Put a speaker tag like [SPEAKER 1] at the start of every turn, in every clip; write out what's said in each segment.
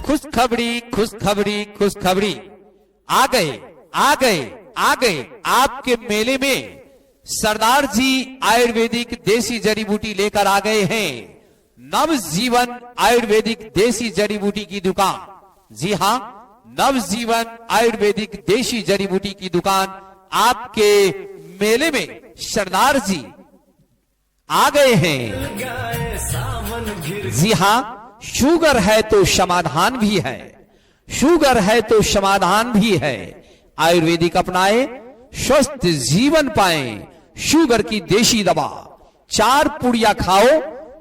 [SPEAKER 1] खुशखबरी खुशखबरी खुशखबरी। आ गए आ गए आ गए आपके मेले में सरदार जी आयुर्वेदिक देसी जड़ी बूटी लेकर आ गए हैं। नवजीवन आयुर्वेदिक देसी जड़ी बूटी की दुकान। जी हाँ, नवजीवन आयुर्वेदिक देसी जड़ी बूटी की दुकान आपके मेले में सरदार जी आ गए हैं। जी हाँ, शुगर है तो समाधान भी है, शुगर है तो समाधान भी है। आयुर्वेदिक अपनाए, स्वस्थ जीवन पाए। शुगर की देशी दवा 4 पुड़िया खाओ,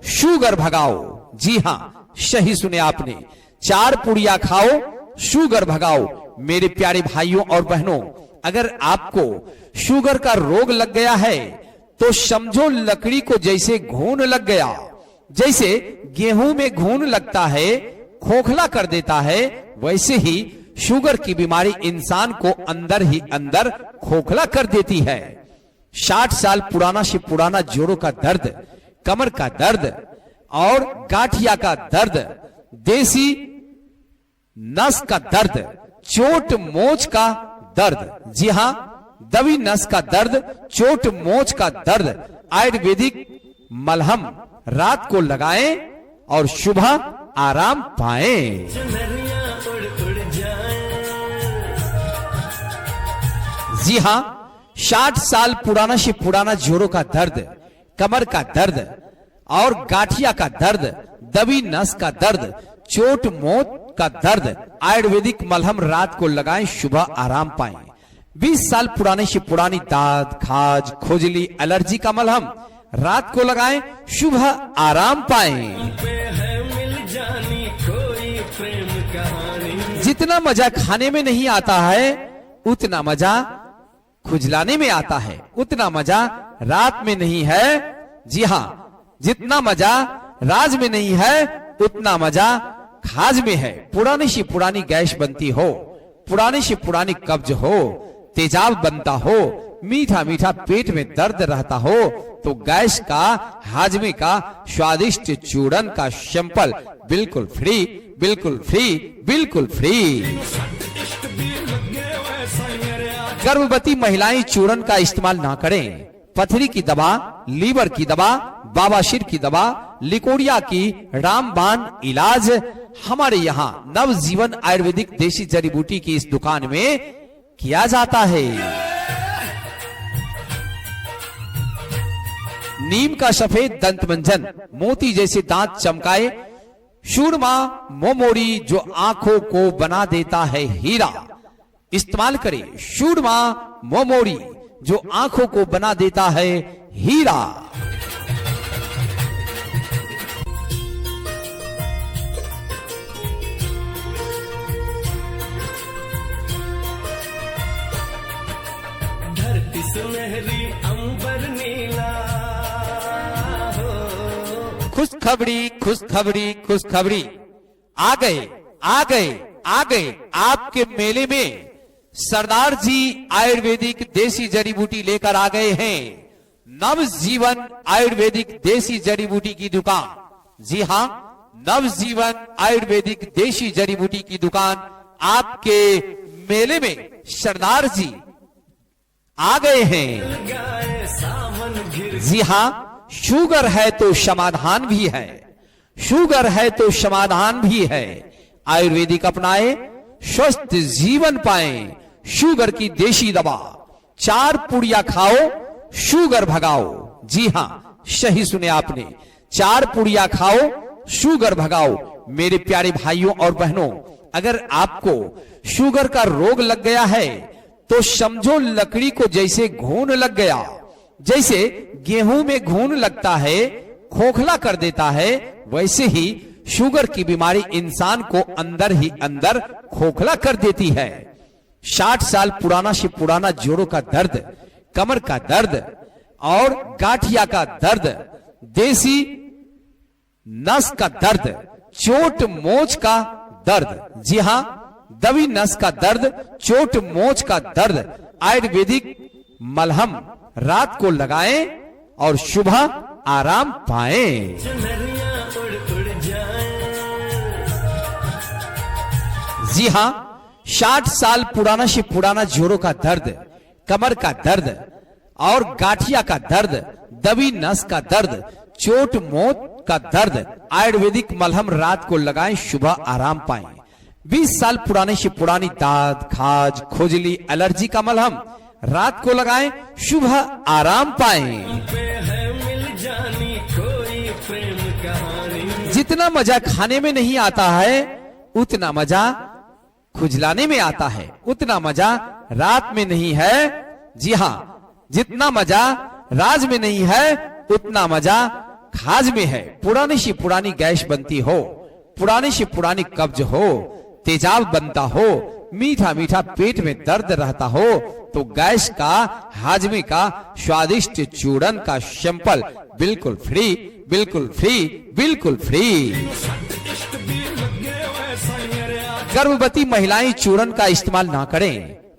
[SPEAKER 1] शुगर भगाओ। जी हाँ, सही सुने आपने, 4 पुड़िया खाओ, शुगर भगाओ। मेरे प्यारे भाइयों और बहनों, अगर आपको शुगर का रोग लग गया है तो समझो लकड़ी को जैसे घून लग गया। जैसे गेहूं में घून लगता है, खोखला कर देता है, वैसे ही शुगर की बीमारी इंसान को अंदर ही अंदर खोखला कर देती है। 60 साल पुराना से पुराना जोड़ों का दर्द, कमर का दर्द और गांठिया का दर्द, देसी नस का दर्द, चोट मोच का दर्द। जी हां, दबी नस का दर्द, चोट मोच का दर्द, आयुर्वेदिक मलहम रात को लगाएं और सुबह आराम पाएं। जी हां, 60 साल पुराना से पुराना जोड़ों का दर्द, कमर का दर्द और गांठिया का दर्द, दबी नस का दर्द, चोट मोच का दर्द, आयुर्वेदिक मलहम रात को लगाएं, सुबह आराम पाएं। 20 साल पुराने से पुरानी दाद, खाज, खुजली, एलर्जी का मलहम रात को लगाएं, सुबह आराम पाएं। जितना मजा खाने में नहीं आता है, उतना मजा खुजलाने में आता है, उतना मजा रात में नहीं है। जी हाँ, जितना मजा राज में नहीं है, उतना मजा खाज में है। पुरानी से पुरानी गैस बनती हो, पुरानी से पुरानी कब्ज हो, तेजाब बनता हो, मीठा मीठा पेट में दर्द रहता हो, तो गैस का, हाजमे का स्वादिष्ट चूरन का सैंपल बिल्कुल फ्री, बिल्कुल फ्री, बिल्कुल फ्री। गर्भवती महिलाएं चूरन का इस्तेमाल ना करें। पथरी की दवा, लीवर की दवा, बाबासीर की दवा, लिकोरिया की रामबाण इलाज हमारे यहाँ नवजीवन आयुर्वेदिक देसी जड़ी बूटी की इस दुकान में किया जाता है। नीम का सफेद दंत मंजन मोती जैसे दांत चमकाए, शूरमा मोमोरी जो आंखों को बना देता है हीरा, इस्तेमाल करें। शूरमा मोमोरी जो आंखों को बना देता है हीरा।
[SPEAKER 2] धरती सुनहरी अंबर नीला हो।
[SPEAKER 1] खुशखबरी खुशखबरी खुशखबरी। आ गए आ गए आ गए आपके मेले में सरदार जी आयुर्वेदिक देसी जड़ी बूटी लेकर आ गए हैं। नवजीवन आयुर्वेदिक देसी जड़ी बूटी की दुकान। जी हां, नवजीवन आयुर्वेदिक देसी जड़ी बूटी की दुकान आपके मेले में सरदार जी आ गए हैं। जी हां, शुगर है तो समाधान भी है, शुगर है तो समाधान भी है। आयुर्वेदिक अपनाए, स्वस्थ जीवन पाएं। शुगर की देशी दवा 4 पुड़िया खाओ, शुगर भगाओ। जी हां, सही सुने आपने, 4 पुड़िया खाओ, शुगर भगाओ। मेरे प्यारे भाइयों और बहनों, अगर आपको शुगर का रोग लग गया है तो समझो लकड़ी को जैसे घून लग गया। जैसे गेहूं में घून लगता है, खोखला कर देता है, वैसे ही शुगर की बीमारी इंसान को अंदर ही अंदर खोखला कर देती है। 60 साल पुराना से पुराना जोड़ों का दर्द, कमर का दर्द और गांठिया का दर्द, देसी नस का दर्द, चोट मोच का दर्द। जी हां, दबी नस का दर्द, चोट मोच का दर्द, आयुर्वेदिक मलहम रात को लगाएं और सुबह आराम पाएं। जी हाँ, 60 साल पुराना से पुराना जोड़ों का दर्द, कमर का दर्द और गाठिया का दर्द, दबी नस का दर्द, चोट मोच का दर्द, आयुर्वेदिक मलहम रात को लगाएं, सुबह आराम पाएं। 20 साल पुराने से पुरानी दाद, खाज, खुजली, एलर्जी का मलहम रात को लगाएं, सुबह आराम पाएं।
[SPEAKER 2] पे है मिल जानी कोई प्रेम कहानी।
[SPEAKER 1] जितना मजा खाने में नहीं आता है उतना मजा खुजलाने में आता है, उतना मजा रात में नहीं है। जी हाँ, जितना मजा राज में नहीं है उतना मजा खाज में है। पुरानी से पुरानी गैस बनती हो, पुरानी से पुरानी कब्ज हो, तेजाब बनता हो, मीठा मीठा पेट में दर्द रहता हो, तो गैस का, हाजमे का स्वादिष्ट चूरन का सैंपल बिल्कुल फ्री, बिल्कुल फ्री, बिल्कुल फ्री। गर्भवती महिलाएं चूरन का इस्तेमाल ना करें।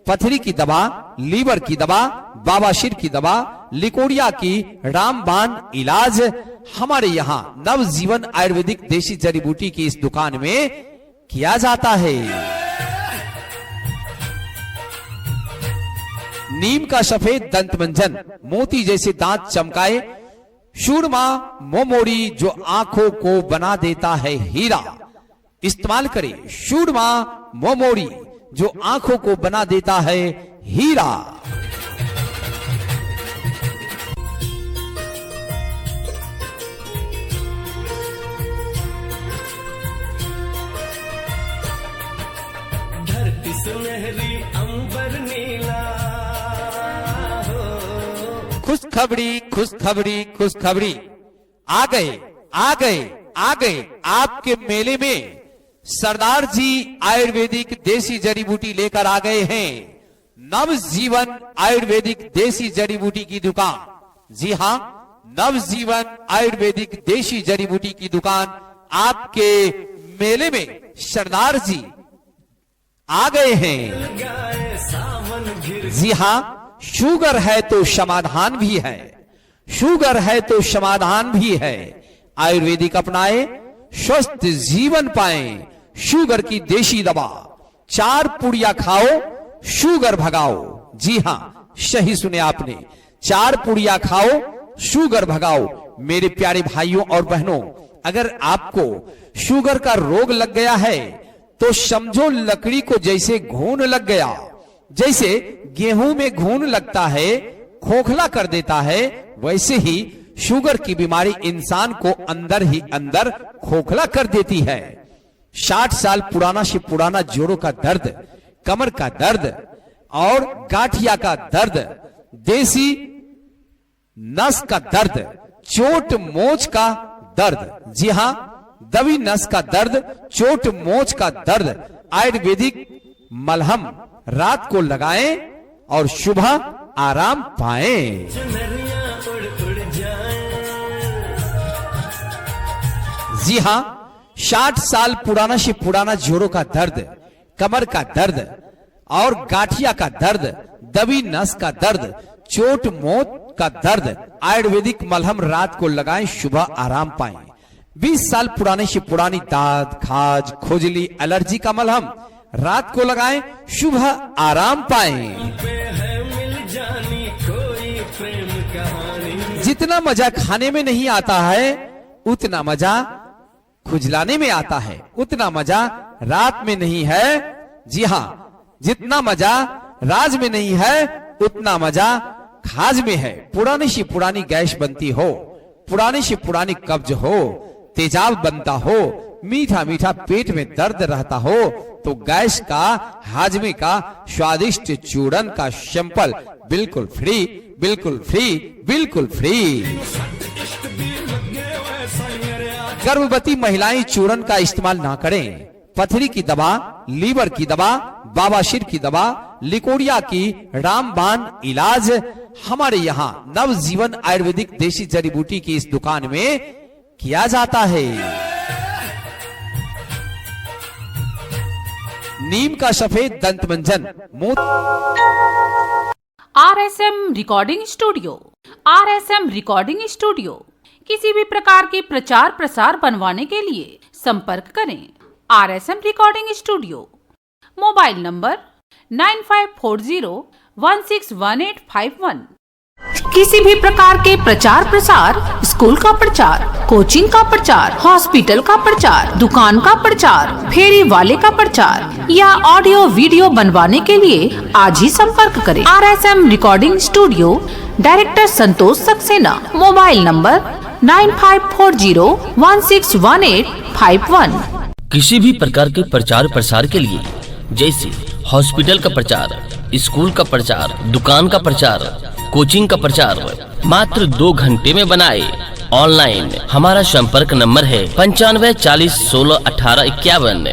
[SPEAKER 1] पथरी की दवा, लीवर की दवा, बाबासीर की दवा, लिकोरिया की रामबाण इलाज हमारे यहाँ नवजीवन आयुर्वेदिक देसी जड़ी बूटी की इस दुकान में किया जाता है। नीम का सफेद दंत मंजन मोती जैसे दांत चमकाए, शूरमा मोमोरी जो आंखों को बना देता है हीरा, इस्तेमाल करें। शूरमा मोमोरी जो आंखों को बना देता है हीरा।
[SPEAKER 2] धरती सुनहरी अंबर नीला हो।
[SPEAKER 1] खुशखबरी, खुशखबरी, खुशखबरी, आ गए, आ गए, आ गए आपके मेले में सरदार जी आयुर्वेदिक देसी जड़ी बूटी लेकर आ गए हैं। नवजीवन आयुर्वेदिक देसी जड़ी बूटी की दुकान। जी हां, नवजीवन आयुर्वेदिक देसी जड़ी बूटी की दुकान आपके मेले में सरदार जी आ गए हैं।
[SPEAKER 2] गाए सावन घिर
[SPEAKER 1] जी हां, शुगर है तो समाधान भी है, शुगर है तो समाधान भी है। आयुर्वेदिक अपनाए, स्वस्थ जीवन पाएं। शुगर की देशी दवा 4 पुड़िया खाओ, शुगर भगाओ। जी हां, सही सुने आपने, 4 पुड़िया खाओ, शुगर भगाओ। मेरे प्यारे भाइयों और बहनों, अगर आपको शुगर का रोग लग गया है तो समझो लकड़ी को जैसे घून लग गया। जैसे गेहूं में घून लगता है, खोखला कर देता है, वैसे ही शुगर की बीमारी इंसान को अंदर ही अंदर खोखला कर देती है। 60 साल पुराना से पुराना जोड़ों का दर्द, कमर का दर्द और गाठिया का दर्द, देसी नस का दर्द, चोट मोच का दर्द। जी हां, दबी नस का दर्द, चोट मोच का दर्द, आयुर्वेदिक मलहम रात को लगाएं और सुबह आराम पाएं।
[SPEAKER 2] चुनरियां उड़ उड़ जाएं।
[SPEAKER 1] जी हां, 60 साल पुराना से पुराना जोड़ों का दर्द, कमर का दर्द और गाठिया का दर्द, दबी नस का दर्द, चोट मोच का दर्द, आयुर्वेदिक मलहम रात को लगाएं, सुबह आराम पाएं। 20 साल पुराने से पुरानी दाद, खाज, खुजली, एलर्जी का मलहम रात को लगाएं, सुबह आराम पाएं।
[SPEAKER 2] पे है मिल जानी कोई प्रेम कहानी।
[SPEAKER 1] जितना मजा खाने में नहीं आता है उतना मजा खुजलाने में आता है, उतना मजा रात में नहीं है। जी हां, जितना मजा राज में नहीं है उतना मजा खाज में है। पुरानी से पुरानी गैस बनती हो, पुरानी से पुरानी कब्ज हो, तेजाब बनता हो, मीठा मीठा पेट में दर्द रहता हो, तो गैस का, हाजमे का स्वादिष्ट चूरन का सैंपल बिल्कुल फ्री, बिल्कुल फ्री, बिल्कुल फ्री। गर्भवती महिलाएं चूरन का इस्तेमाल ना करें। पथरी की दवा, लीवर की दवा, बाबासीर की दवा, लिकोरिया की रामबाण इलाज हमारे यहाँ नवजीवन आयुर्वेदिक देसी जड़ी बूटी की इस दुकान में किया जाता है। नीम का सफेद दंत मंजन
[SPEAKER 3] RSM recording studio. RSM recording studio किसी भी प्रकार की प्रचार प्रसार बनवाने के लिए संपर्क करें। RSM recording studio. Mobile number 9540161851। किसी भी प्रकार के प्रचार प्रसार, स्कूल का प्रचार, कोचिंग का प्रचार, हॉस्पिटल का प्रचार, दुकान का प्रचार, फेरी वाले का प्रचार या ऑडियो वीडियो बनवाने के लिए आज ही संपर्क करें। RSM recording studio, director Santosh Saxena. Mobile number 9540161851।
[SPEAKER 4] किसी भी प्रकार के प्रचार प्रसार के लिए जैसे हॉस्पिटल का प्रचार, स्कूल का प्रचार, दुकान का प्रचार, कोचिंग का प्रचार मात्र 2 घंटे में बनाए ऑनलाइन। हमारा संपर्क नंबर है 9540161851।